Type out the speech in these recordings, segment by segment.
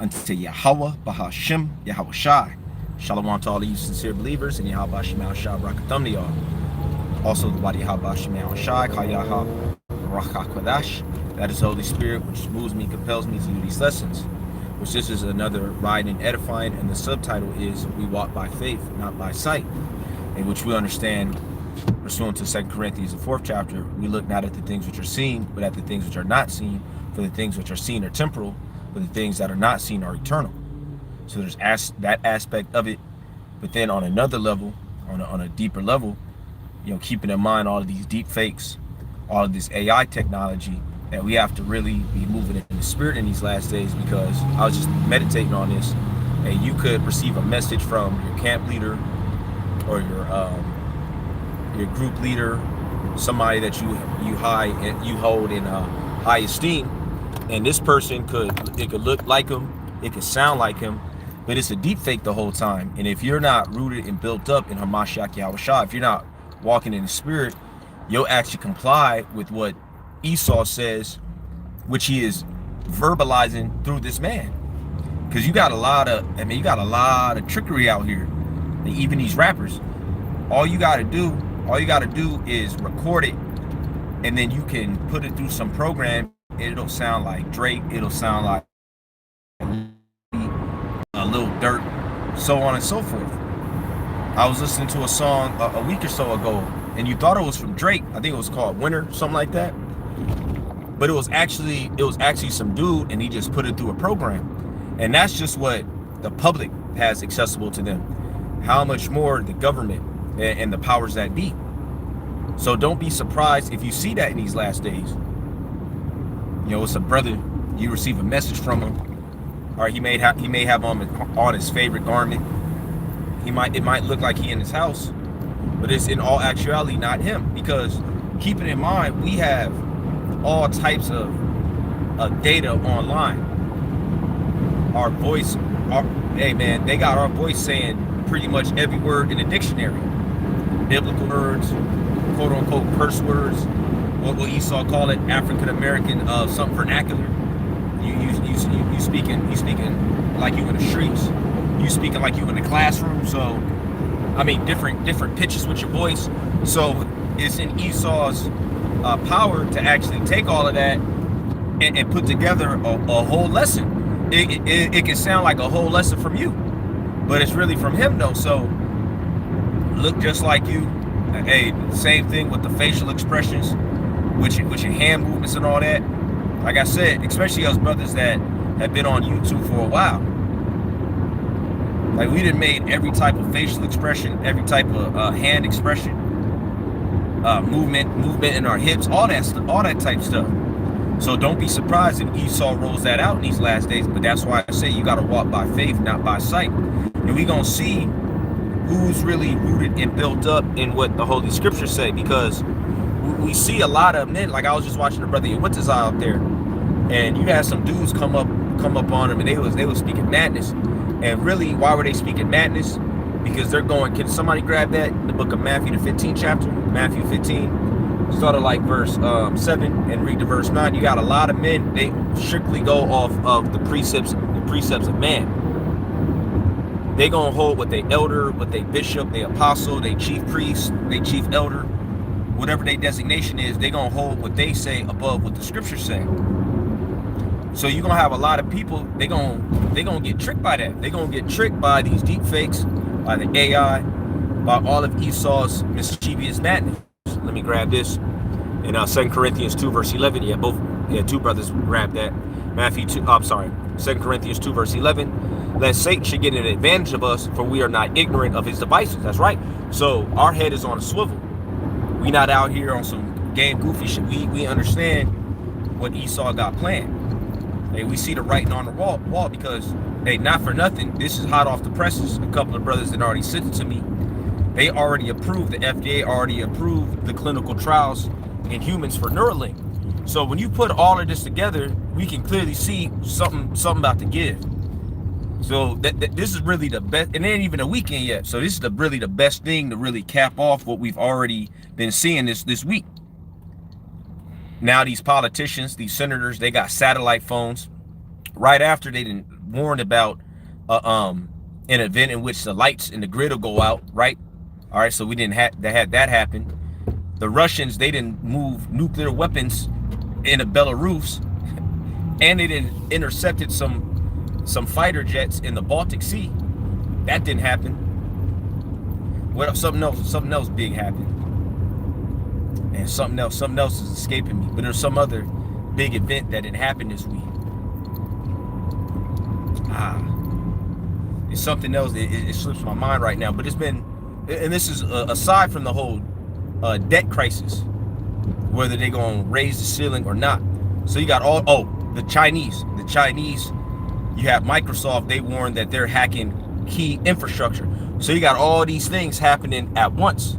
unto Yahweh, Bahashim, Yahweh Shai. Shalom to all of you sincere believers, and Yahweh Shemal Shai Barakathum to y'all. Also, the body Yahweh Shemal Shai, Kayaha Rachakwadash. That is the Holy Spirit, which moves me, compels me to do these lessons. Which this is another Ridin, Edifyin, and the subtitle is We Walk by Faith, Not by Sight, in which we understand, pursuant to 2 Corinthians, the 4th chapter, we look not at the things which are seen, but at the things which are not seen, for the things which are seen are temporal, but the things that are not seen are eternal. So there's that aspect of it, but then on another level, on a deeper level, keeping in mind all of these deep fakes, all of this AI technology, that we have to really be moving in the spirit in these last days, because I was just meditating on this, and you could receive a message from your camp leader or your group leader, somebody that you hold in high esteem, and this person could look like him, it could sound like him, but it's a deep fake the whole time. And if you're not rooted and built up in Hamashiach Yahweh Shah, if you're not walking in the spirit, you'll actually comply with what Esau says, which he is verbalizing through this man. Because you got a lot of trickery out here. And even these rappers, all you gotta do is record it, and then you can put it through some program. It'll sound like Drake, it'll sound like a Lil Durk, so on and so forth. I was listening to a song a week or so ago, and you thought it was from Drake. I think it was called Winter, something like that. But it was actually some dude, and he just put it through a program. And that's just what the public has accessible to them. How much more the government and the powers that be. So don't be surprised if you see that in these last days. It's a brother, you receive a message from him, or he may have on his favorite garment. It might look like he in his house, but it's in all actuality not him. Because keep it in mind, we have all types of data online. Our voice, they got our voice saying pretty much every word in the dictionary. Biblical words, quote unquote curse words, what will Esau call it, African American something vernacular. You speaking like you in the streets. You speaking like you in the classroom. So different pitches with your voice. So it's in Esau's power to actually take all of that and put together a whole lesson. It can sound like a whole lesson from you, but it's really from him though. So look just like you. Hey, same thing with the facial expressions, with your hand movements and all that. Like I said, especially us brothers that have been on YouTube for a while. Like we done made every type of facial expression, every type of hand expression, movement in our hips, all that type stuff. So don't be surprised if Esau rolls that out in these last days. But that's why I say you got to walk by faith, not by sight. And we gonna see who's really rooted and built up in what the Holy Scriptures say, because we see a lot of men. Like I was just watching the brother Yawitazai out there, and you had some dudes come up on him, and they was speaking madness. And really, why were they speaking madness? Because they're going, can somebody grab that? The book of Matthew, the 15th chapter, Matthew 15, start at like verse 7 and read to verse 9. You got a lot of men, they strictly go off of the precepts of man. They gonna hold what they elder, what they bishop, they apostle, they chief priest, they chief elder, whatever their designation is, they gonna hold what they say above what the scriptures say. So you're gonna have a lot of people, they gonna get tricked by that. They're gonna get tricked by these deep fakes, by the AI, by all of Esau's mischievous madness. Let me grab this. In 2 Corinthians 2 verse 11, two brothers grabbed that. 2 Corinthians 2 verse 11. Lest Satan should get an advantage of us, for we are not ignorant of his devices. That's right. So our head is on a swivel. We not out here on some game goofy shit. We understand what Esau got planned. Hey, we see the writing on the wall because, hey, not for nothing, this is hot off the presses. A couple of brothers that already sent it to me. They already approved, the FDA already approved the clinical trials in humans for Neuralink. So when you put all of this together, we can clearly see something about to give. So this is really the best, and it ain't even a weekend yet. So this is really the best thing to really cap off what we've already been seeing this week. Now these politicians, these senators, they got satellite phones. Right after they didn't warned about an event in which the lights in the grid will go out, right? All right, so we didn't have that happen. The Russians, they didn't move nuclear weapons into Belarus, and they didn't intercepted some fighter jets in the Baltic Sea. That didn't happen. What something else big happened. And something else is escaping me. But there's some other big event that didn't happen this week. It's something else. It slips my mind right now. But it's been, and this is aside from the whole debt crisis, whether they're going to raise the ceiling or not. So you got the Chinese. You have Microsoft. They warned that they're hacking key infrastructure. So you got all these things happening at once.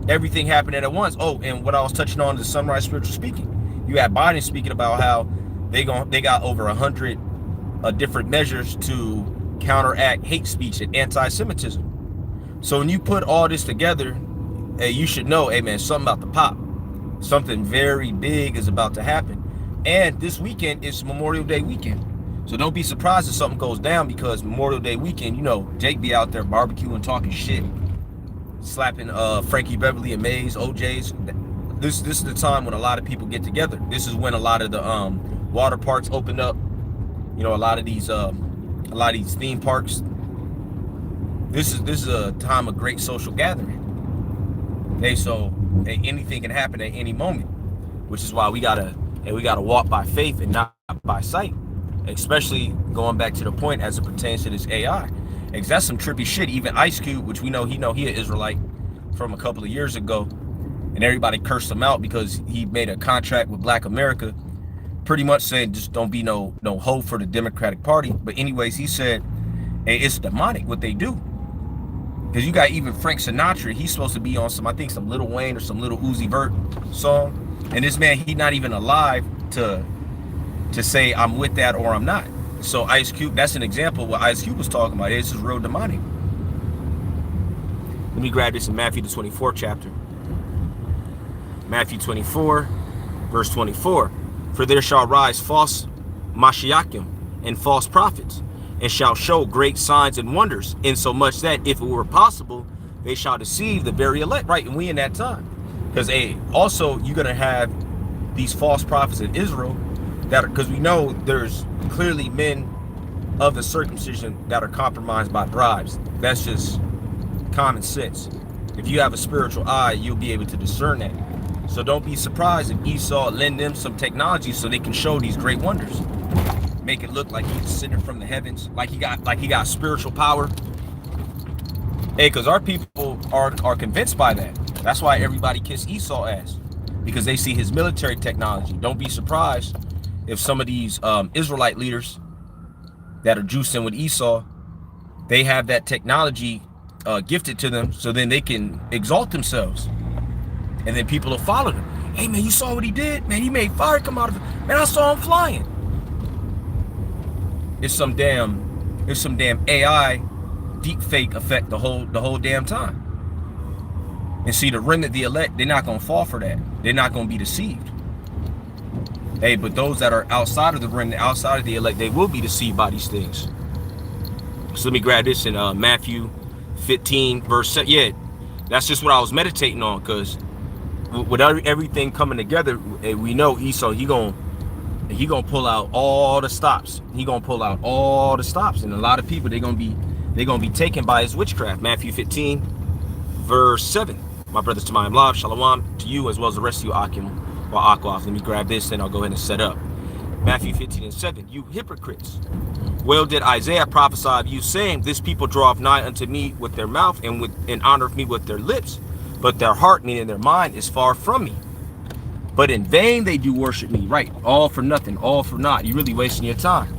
Everything happening at once. Oh, and what I was touching on is Sunrise Spiritual Speaking. You had Biden speaking about how they got over 100 different measures to counteract hate speech and anti-Semitism. So when you put all this together, hey, you should know, hey man, something about to pop. Something very big is about to happen. And this weekend is Memorial Day weekend. So don't be surprised if something goes down, because Memorial Day weekend, you know, Jake be out there barbecuing, talking shit, slapping Frankie Beverly and Mays, OJs. This is the time when a lot of people get together. This is when a lot of the water parks open up. You know, a lot of these theme parks. This is a time of great social gathering. Hey, so anything can happen at any moment, which is why we gotta walk by faith and not by sight. Especially going back to the point as it pertains to this AI. Because that's some trippy shit. Even Ice Cube, which he an Israelite from a couple of years ago, and everybody cursed him out because he made a contract with Black America, pretty much saying just don't be no hoe for the Democratic Party. But anyways, he said, hey, it's demonic what they do. Because you got even Frank Sinatra, he's supposed to be on some Lil Wayne or some Lil Uzi Vert song. And this man, he not even alive to say I'm with that or I'm not. So Ice Cube, that's an example of what Ice Cube was talking about. This is real demonic. Let me grab this in Matthew the 24th chapter. Matthew 24, verse 24. For there shall rise false Mashiachim and false prophets, and shall show great signs and wonders, insomuch that if it were possible, they shall deceive the very elect. Right, and we in that time. Because also you're gonna have these false prophets in Israel, because we know there's clearly men of the circumcision that are compromised by bribes. That's just common sense. If you have a spiritual eye, you'll be able to discern that. So don't be surprised if Esau lend them some technology so they can show these great wonders. Make it look like he's descended from the heavens, like he got spiritual power. Hey, because our people are convinced by that. That's why everybody kiss Esau ass, because they see his military technology. Don't be surprised if some of these Israelite leaders that are juicing with Esau, they have that technology gifted to them, so then they can exalt themselves, and then people will follow them. Hey man, you saw what he did? Man, he made fire come out of it. Man, I saw him flying. It's some damn AI deep fake effect the whole damn time. And see, the remnant, the elect, they're not gonna fall for that. They're not gonna be deceived. Hey, but those that are outside of the remnant, outside of the elect, they will be deceived by these things. So let me grab this in Matthew 15, verse 7. Yeah, that's just what I was meditating on, because with everything coming together, we know Esau, he gonna pull out all the stops. He gonna pull out all the stops, and a lot of people, they're gonna be taken by his witchcraft. Matthew 15, verse 7. My brothers to my love, shalom to you as well as the rest of you, Akim. Let me grab this, then I'll go ahead and set up. Matthew 15 and 7. You hypocrites, well did Isaiah prophesy of you, saying, this people draweth nigh unto me with their mouth, and honoreth me with their lips, but their heart, meaning their mind, is far from me. But in vain they do worship me. Right, all for nothing, all for naught. You're really wasting your time.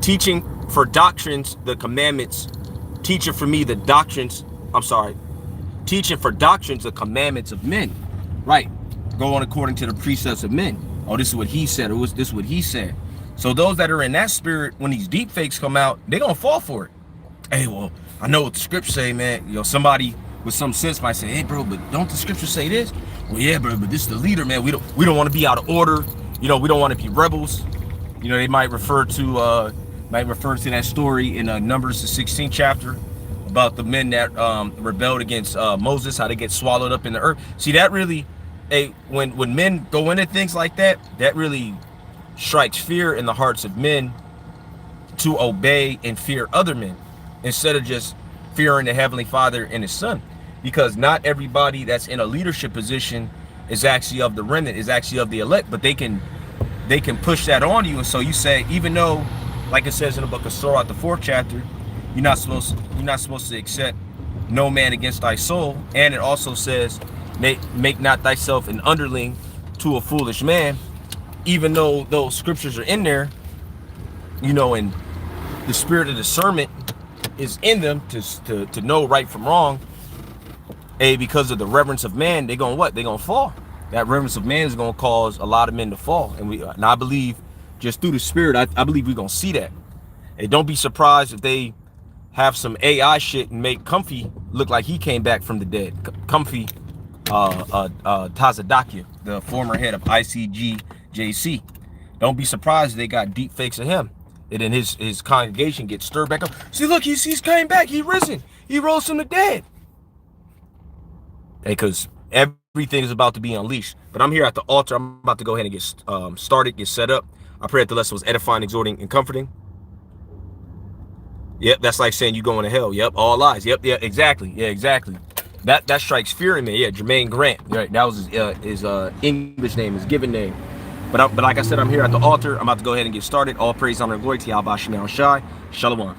Teaching for doctrines the commandments, teaching for doctrines the commandments of men. Right. Go on according to the precepts of men. Oh, this is what he said, or this is what he said. So those that are in that spirit, when these deep fakes come out, they're gonna fall for it. Hey, well, I know what the scriptures say, man. You know, somebody with some sense might say, hey bro, but don't the scriptures say this? Well, yeah, bro, but this is the leader, man. We don't want to be out of order. You know, we don't want to be rebels. You know, they might refer to that story in Numbers, the 16th chapter, about the men that rebelled against Moses, how they get swallowed up in the earth. See, that really, when men go into things like that, that really strikes fear in the hearts of men to obey and fear other men, instead of just fearing the Heavenly Father and His Son. Because not everybody that's in a leadership position is actually of the remnant, is actually of the elect, but they can push that on you. And so you say, even though, like it says in the book of Sirach, the 4th chapter, you're not supposed to accept no man against thy soul. And it also says, make not thyself an underling to a foolish man. Even though those scriptures are in there, you know, and the spirit of discernment is in them to know right from wrong, because of the reverence of man, they're gonna fall. That reverence of man is gonna cause a lot of men to fall. And I believe, just through the spirit, I believe we're gonna see that. And don't be surprised if they have some AI shit and make Comfy look like he came back from the dead. Comfy Tazadakia, the former head of ICGJC. Don't be surprised if they got deep fakes of him. And then his congregation gets stirred back up. See, look, he's came back. He risen. He rose from the dead. Because everything is about to be unleashed. But I'm here at the altar. I'm about to go ahead and get started, get set up. I pray that the lesson was edifying, exhorting, and comforting. Yep, that's like saying you going to hell. Yep, all lies. Yep, yeah, exactly. Yeah, exactly. That strikes fear in me. Yeah, Jermaine Grant. Right, that was his English name, his given name. But like I said, I'm here at the altar. I'm about to go ahead and get started. All praise, honor, and glory to Yahweh Shem Shai. Shalom.